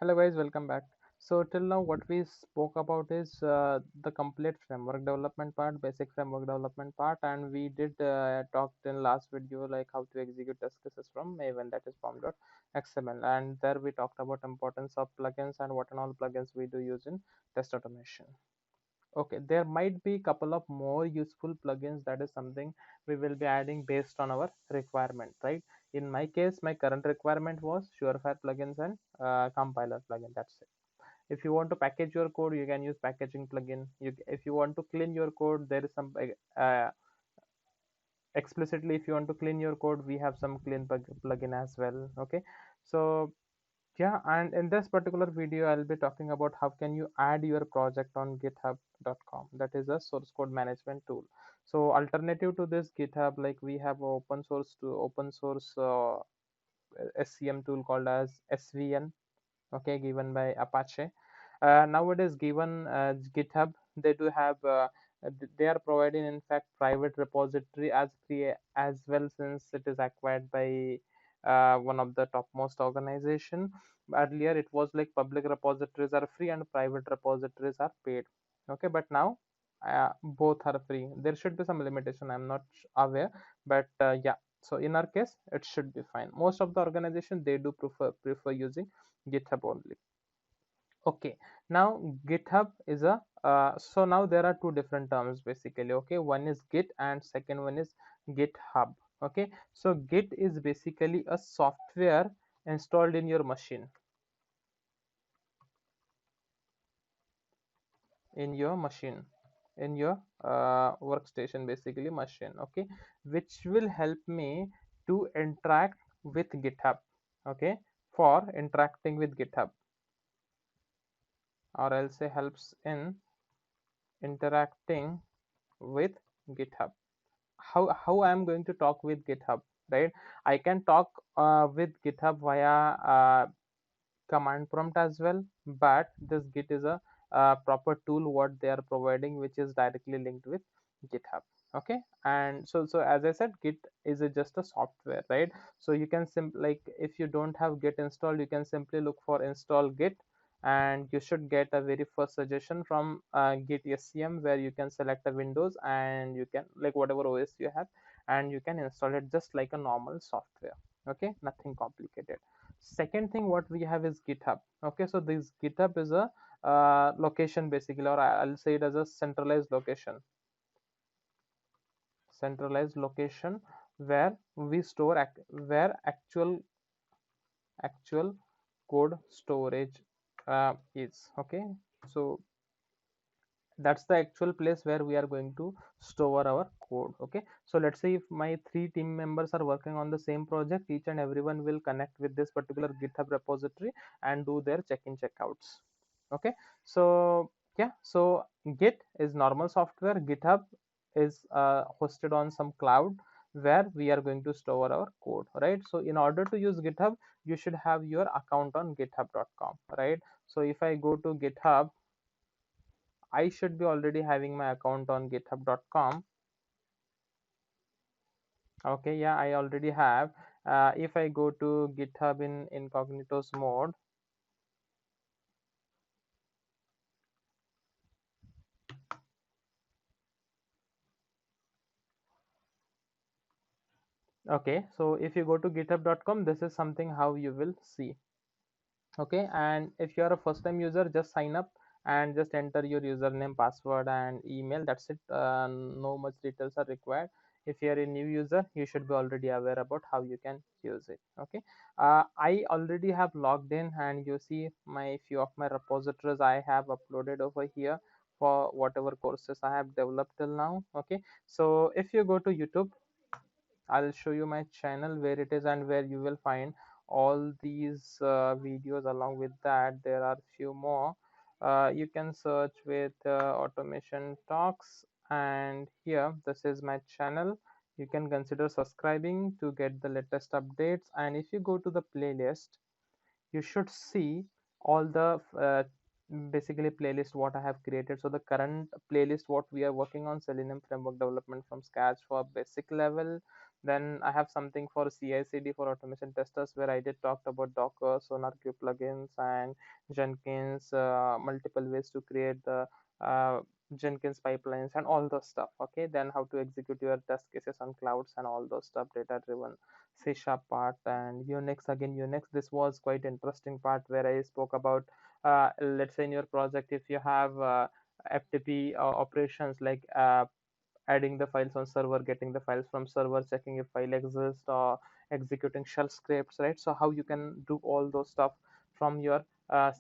Hello guys, welcome back. So till now what we spoke about is the complete framework development part, basic framework development part, and we did talked in last video like how to execute test cases from Maven, that is pom.xml, and there we talked about importance of plugins and what and all plugins we do use in test automation. Okay, there might be couple of more useful plugins, that is something we will be adding based on our requirement, right? In my case, my current requirement was surefire plugins and compiler plugin, that's it. If you want to package your code, you can use packaging plugin. If you want to clean your code, there is some explicitly, if you want to clean your code, we have some clean plugin as well. Okay, so yeah, and in this particular video, I'll be talking about how can you add your project on github.com. That is a source code management tool. So alternative to this GitHub, like we have open source SCM tool called as SVN, okay, given by Apache. Nowadays, given GitHub, they do have they are providing in fact private repository as well, since it is acquired by one of the topmost organization. Earlier it was like public repositories are free and private repositories are paid. Okay, but now both are free. There should be some limitation, I'm not aware, but yeah, so in our case it should be fine. Most of the organization, they do prefer using GitHub only. Okay, now GitHub is a so now there are two different terms basically. Okay, one is Git and second one is GitHub. Okay, so Git is basically a software installed in your machine, in your machine in your workstation, basically machine. Okay, which will help me to interact with GitHub. Okay, for interacting with GitHub, or else it helps in interacting with GitHub. How I'm going to talk with GitHub, right? I can talk with GitHub via command prompt as well, but this Git is a proper tool what they are providing, which is directly linked with GitHub. Okay, and so as I said, Git is just a software, right? So you can like if you don't have Git installed, you can simply look for install Git, and you should get a very first suggestion from Git SCM, where you can select a Windows and you can like whatever OS you have, and you can install it just like a normal software. Okay, nothing complicated. Second thing what we have is GitHub. Okay, so this GitHub is a location basically, or I'll say it as a centralized location where we store where actual code storage is. Okay, so that's the actual place where we are going to store our code. Okay, so let's say if my three team members are working on the same project, each and everyone will connect with this particular GitHub repository and do their check-in checkouts. Okay, so yeah, so Git is normal software, GitHub is hosted on some cloud where we are going to store our code, right? So in order to use GitHub, you should have your account on github.com, right? So if I go to GitHub, I should be already having my account on github.com. Okay, yeah, I already have. If I go to GitHub in incognito's mode, okay, so if you go to github.com, this is something how you will see. Okay, and if you are a first time user, just sign up and just enter your username, password and email. That's it. No much details are required. If you are a new user, you should be already aware about how you can use it. Okay, I already have logged in, and you see my few of my repositories I have uploaded over here for whatever courses I have developed till now. Okay, so if you go to YouTube, I'll show you my channel where it is and where you will find all these videos. Along with that, there are few more. You can search with automation talks, and here this is my channel. You can consider subscribing to get the latest updates, and if you go to the playlist, you should see all the basically playlist what I have created. So the current playlist what we are working on, Selenium framework development from scratch for basic level, Then I have something for CI/CD for automation testers, where I did talked about Docker, SonarQube plugins, and Jenkins, multiple ways to create the uh, Jenkins pipelines and all those stuff. Okay, then how to execute your test cases on clouds and all those stuff, data driven C sharp part, and Unix. Again, Unix, this was quite interesting part where I spoke about, let's say in your project, if you have FTP operations like adding the files on server, getting the files from server, checking if file exists, or executing shell scripts, right? So how you can do all those stuff from your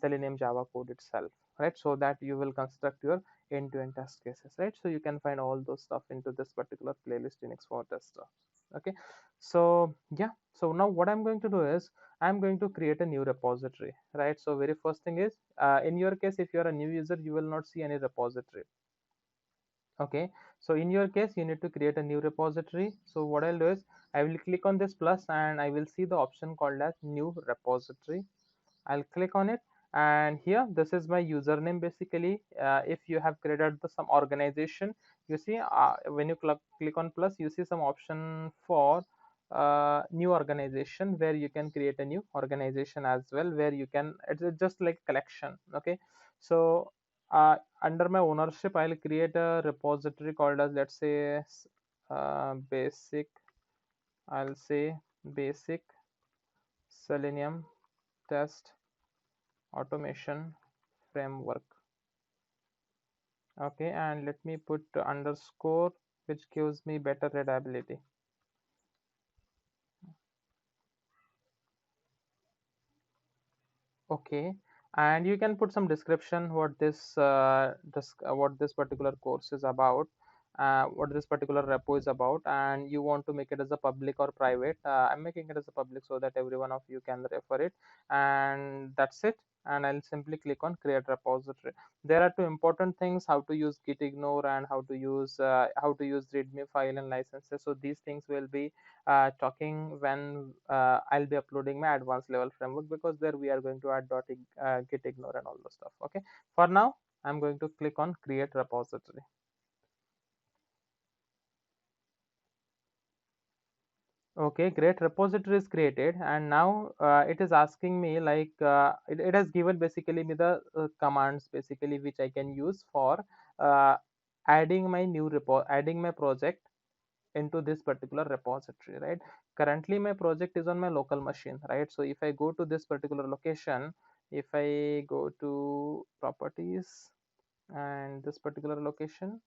Selenium Java code itself, right? So that you will construct your end-to-end test cases, right? So you can find all those stuff into this particular playlist, Unix for tester. Okay, so yeah, so now what I'm going to do is I'm going to create a new repository, right? So very first thing is, in your case, if you're a new user, you will not see any repository. Okay, so in your case you need to create a new repository. So what I'll do is I will click on this plus and I will see the option called as new repository. I'll click on it, and here this is my username basically. If you have created some organization, you see, when you click on plus, you see some option for new organization, where you can create a new organization as well, where you can, it's just like collection. Okay, so under my ownership I'll create a repository called as, let's say, basic, I'll say basic Selenium Test Automation Framework. Okay, and let me put underscore, which gives me better readability. Okay, and you can put some description what what this particular course is about, what this particular repo is about, and you want to make it as a public or private. I'm making it as a public so that every one of you can refer it, and that's it. And I'll simply click on create repository. There are two important things: how to use git ignore, and how to use readme file and licenses. So these things will be talking when I'll be uploading my advanced level framework, because there we are going to add git ignore and all the stuff. Okay, for now I'm going to click on create repository. Okay, great, repository is created, and now it is asking me like, it has given basically me the commands basically which I can use for uh, adding my project into this particular repository, right? Currently my project is on my local machine, right? So if I go to this particular location, if I go to properties and this particular location,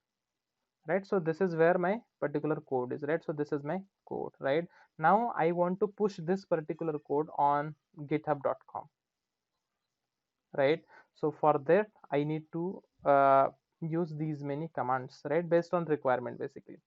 right? So this is where my particular code is, right? So this is my code, right? Now I want to push this particular code on github.com, right? So for that I need to use these many commands, right, based on requirement basically.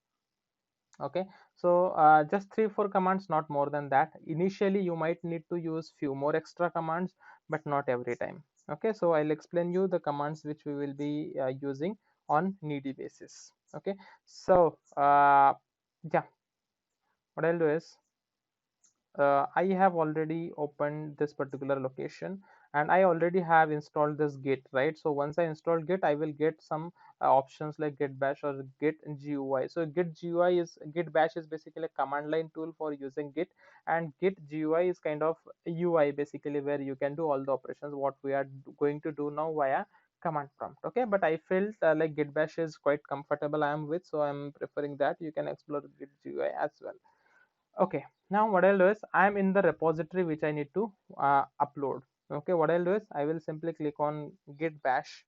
Okay, so just 3 4 commands, not more than that. Initially you might need to use few more extra commands, but not every time. Okay, so I'll explain you the commands which we will be using on needy basis. Okay, so yeah, what I'll do is, I have already opened this particular location, and I already have installed this Git, right? So once I install Git, I will get some options like Git Bash or Git GUI. So Git Bash is basically a command line tool for using Git, and Git GUI is kind of UI basically, where you can do all the operations what we are going to do now via command prompt. Okay, but I felt like Git Bash is quite comfortable I am with, so I'm preferring that. You can explore Git GUI as well. Okay, now what I'll do is I'm in the repository which I need to upload. Okay, what I'll do is I will simply click on git bash.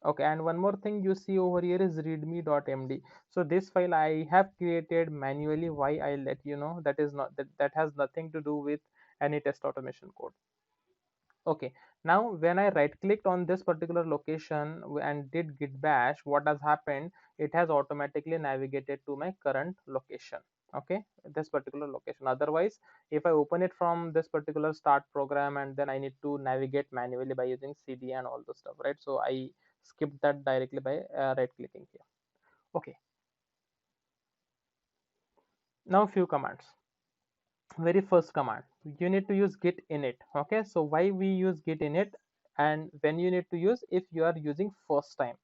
Okay, and one more thing you see over here is readme.md. So this file I have created manually. Why, I'll let you know. That is not that has nothing to do with any test automation code. Okay, now when I right clicked on this particular location and did git bash, what has happened? It has automatically navigated to my current location. Okay, this particular location. Otherwise, if I open it from this particular start program and then I need to navigate manually by using cd and all the stuff, right? So I skipped that directly by right clicking here. Okay, now few commands. Very first command, you need to use git init. Okay, so why we use git init, and when you need to use, if you are using first time,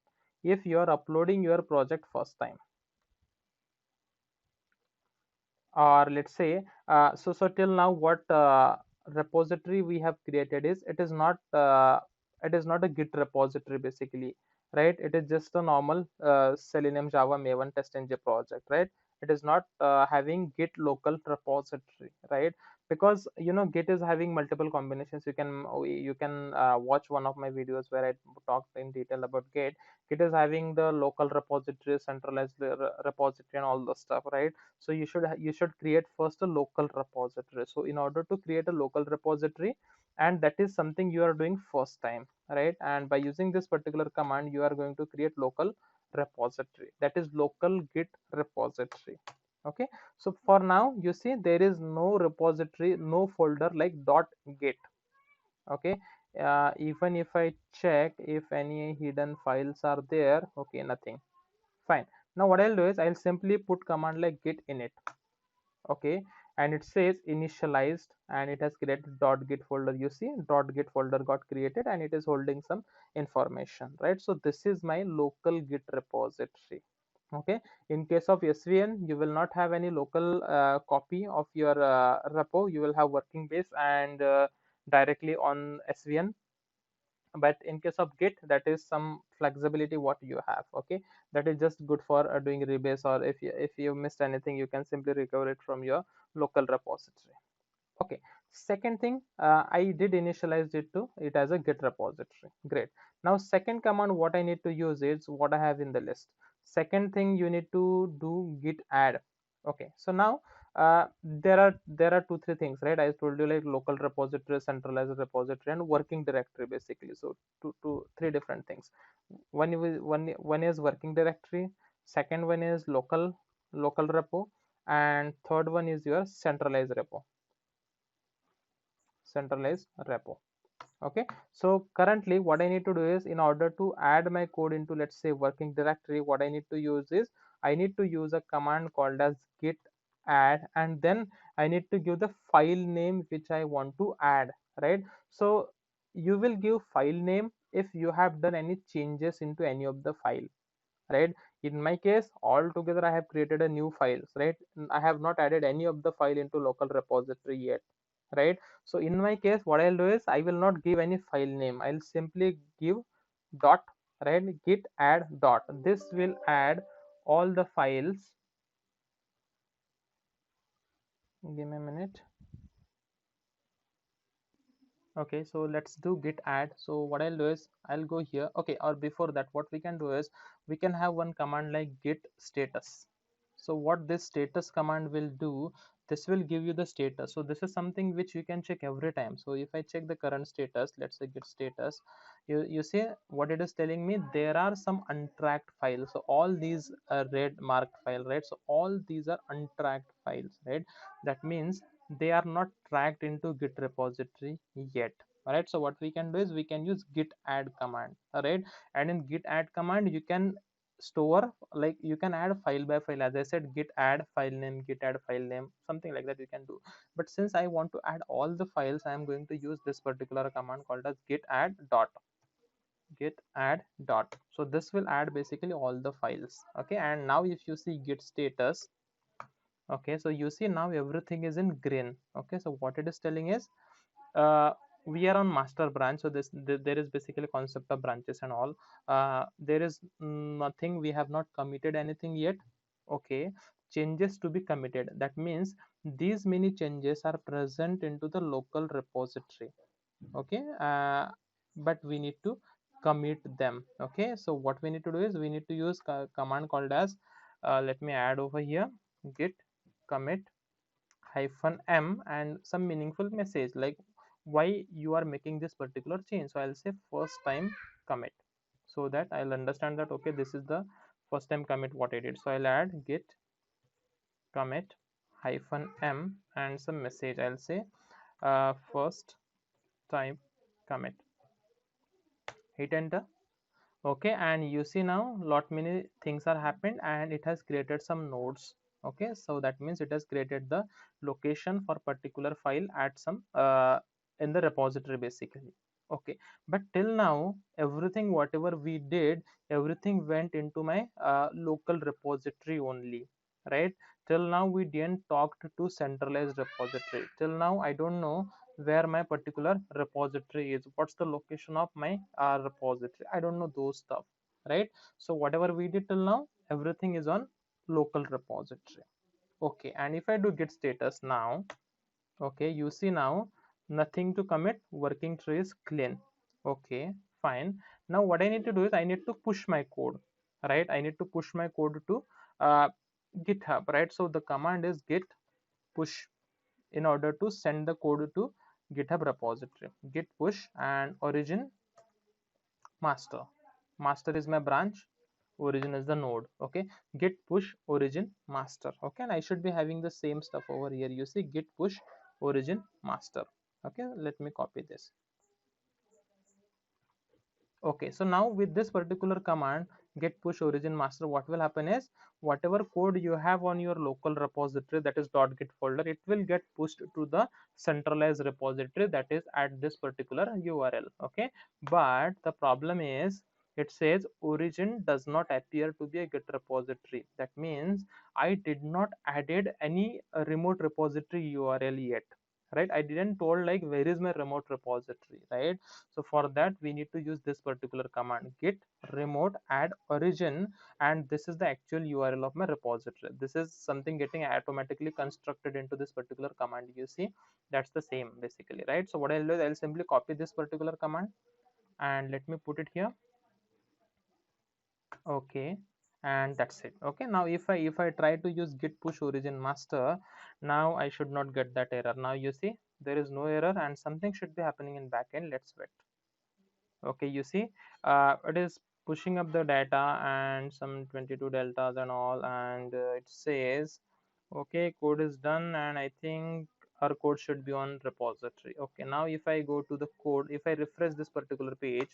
if you are uploading your project first time. or let's say so till now what repository we have created is, it is not a Git repository basically, right? It is just a normal Selenium Java Maven test ng project, right? It is not having Git local repository, right? Because Git is having multiple combinations. You can watch one of my videos where I talked in detail about Git. It is having the local repository, centralized repository, and all the stuff, right? So you should create first a local repository. So in order to create a local repository, and that is something you are doing first time, right? And by using this particular command, you are going to create local repository, that is local Git repository. Okay, so for now you see there is no repository, no folder like .git. Okay, even if I check if any hidden files are there, okay, nothing. Fine. Now what I'll do is I'll simply put command like git init. Okay, and it says initialized, and it has created .git folder. You see .git folder got created, and it is holding some information, right? So this is my local Git repository. Okay, in case of SVN, you will not have any local copy of your repo. You will have working base and directly on SVN. But in case of Git, that is some flexibility what you have. Okay, that is just good for doing rebase, or if you missed anything, you can simply recover it from your local repository. Okay, second thing, I did initialize it as a Git repository. Great. Now second command what I need to use is what I have in the list. Second thing, you need to do git add. Okay, so now there are two three things, right? I told you like local repository, centralized repository, and working directory basically. So three different things. One is working directory, second one is local repo, and third one is your centralized repo. Okay, so currently what I need to do is, in order to add my code into, let's say, working directory, what I need to use is, I need to use a command called as git add, and then I need to give the file name which I want to add, right? So you will give file name if you have done any changes into any of the file, right? In my case, altogether I have created a new files, right? I have not added any of the file into local repository yet, right? So in my case, what I'll do is, I will not give any file name. I'll simply give dot, right? Git add dot. This will add all the files. Give me a minute. Okay, so let's do git add. So what I'll do is, I'll go here. Okay, or before that, what we can do is, we can have one command like git status. So what this status command will do, this will give you the status. So this is something which you can check every time. So if I check the current status, let's say git status, you see what it is telling me, there are some untracked files. So all these red marked file, right? So all these are untracked files, right? That means they are not tracked into git repository yet. All right, so what we can do is, we can use git add command. All right, and in git add command, you can store, like, you can add file by file. As I said, git add file name, git add file name, something like that you can do. But since I want to add all the files, I am going to use this particular command called as git add dot. So this will add basically all the files. Okay, and now if you see git status, okay, so you see now everything is in green. Okay, so what it is telling is, uh, we are on master branch. So there is basically concept of branches and all. There is nothing, we have not committed anything yet. Okay, changes to be committed, that means these many changes are present into the local repository. Okay, but we need to commit them. Okay, so what we need to do is, we need to use command called as, let me add over here, git commit hyphen m, and some meaningful message like why you are making this particular change. So I'll say first time commit, so that I'll understand that, okay, this is the first time commit what I did. So I'll add git commit hyphen m and some message. I'll say first time commit, hit enter. Okay, and you see now lot many things are happened, and it has created some nodes. Okay, so that means it has created the location for particular file at some in the repository basically. Okay, but till now everything whatever we did, everything went into my local repository only. right? Till now we didn't talk to centralized repository. Till now I don't know where my particular repository is, what's the location of my repository. I don't know those stuff, right? So whatever we did till now, everything is on local repository. Okay, and if I do git status now, okay, you see now nothing to commit, working tree is clean. Okay, fine. Now what I need to do is I need to push my code, right? I need to push my code to uh, GitHub, right? So the command is git push in order to send the code to GitHub repository. Git push and origin master. Master is my branch, origin is the node. Okay, git push origin master. Okay, and I should be having the same stuff over here. You see git push origin master. Okay, let me copy this. Okay, so now with this particular command get push origin master, what will happen is whatever code you have on your local repository, that is .git folder, it will get pushed to the centralized repository that is at this particular URL. Okay, but the problem is it says origin does not appear to be a git repository. That means I did not added any remote repository URL yet, right? I didn't told like where is my remote repository, right? So for that we need to use this particular command git remote add origin, and this is the actual URL of my repository. This is something getting automatically constructed into this particular command. You see that's the same basically, right? So what I'll do is I'll simply copy this particular command and let me put it here. Okay, and that's it. Okay, now if I try to use git push origin master, now I should not get that error. Now you see there is no error and something should be happening in backend. Let's wait. Okay, you see it is pushing up the data and some 22 deltas and all, and it says okay, code is done, and I think our code should be on repository. Okay, now if I go to the code, if I refresh this particular page,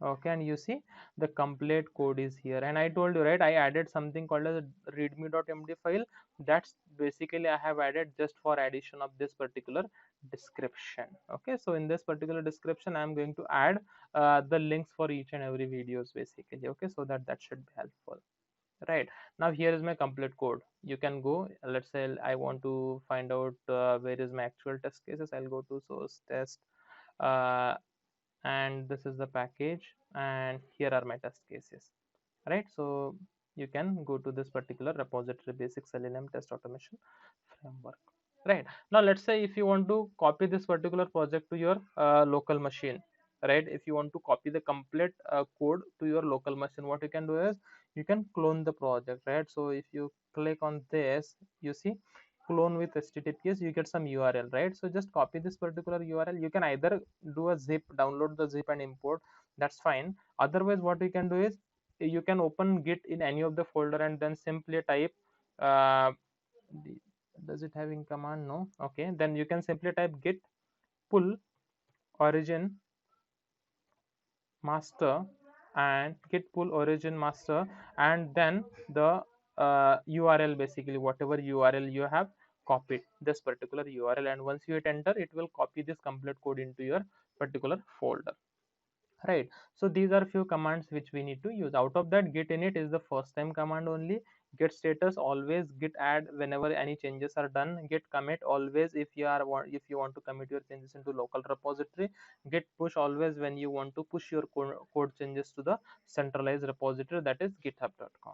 okay, and you see the complete code is here, and I told you, right, I added something called as a readme.md file. That's basically I have added just for addition of this particular description. Okay, so in this particular description I am going to add the links for each and every videos basically. Okay, so that should be helpful, right? Now here is my complete code. You can go, let's say I want to find out where is my actual test cases. I'll go to source test, uh, and this is the package, and here are my test cases, right? So you can go to this particular repository basic selenium test automation framework, right? Now let's say if you want to copy this particular project to your local machine, right? If you want to copy the complete code to your local machine, what you can do is you can clone the project, right? So if you click on this, you see clone with https, you get some URL, right? So just copy this particular URL. You can either do a zip, download the zip and import, that's fine. Otherwise what you can do is you can open git in any of the folder and then simply type uh, does it having command? No. Okay, then you can simply type git pull origin master and git pull origin master, and then the URL, basically whatever URL you have copied, this particular URL, and once you hit enter, it will copy this complete code into your particular folder, right? So these are few commands which we need to use. Out of that, git init is the first time command only. Git status always, git add whenever any changes are done, git commit always if you want to commit your changes into local repository, git push always when you want to push your code changes to the centralized repository, that is github.com.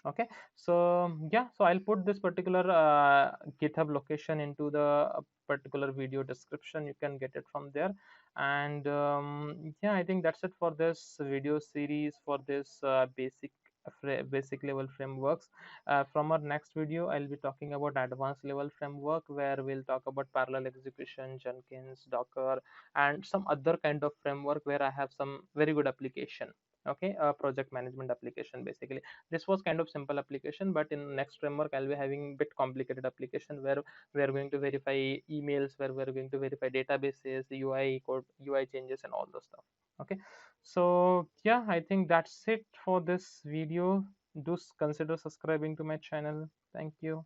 Okay, so yeah, so I'll put this particular GitHub location into the particular video description. You can get it from there, and yeah, I think that's it for this video series for this basic level frameworks. From our next video I'll be talking about advanced level framework, where we'll talk about parallel execution, Jenkins, Docker, and some other kind of framework where I have some very good application. Okay, project management application basically. This was kind of simple application, but in next framework I'll be having bit complicated application where we are going to verify emails, where we are going to verify databases, UI code, UI changes, and all those stuff. Okay, so yeah, I think that's it for this video. Do consider subscribing to my channel. Thank you.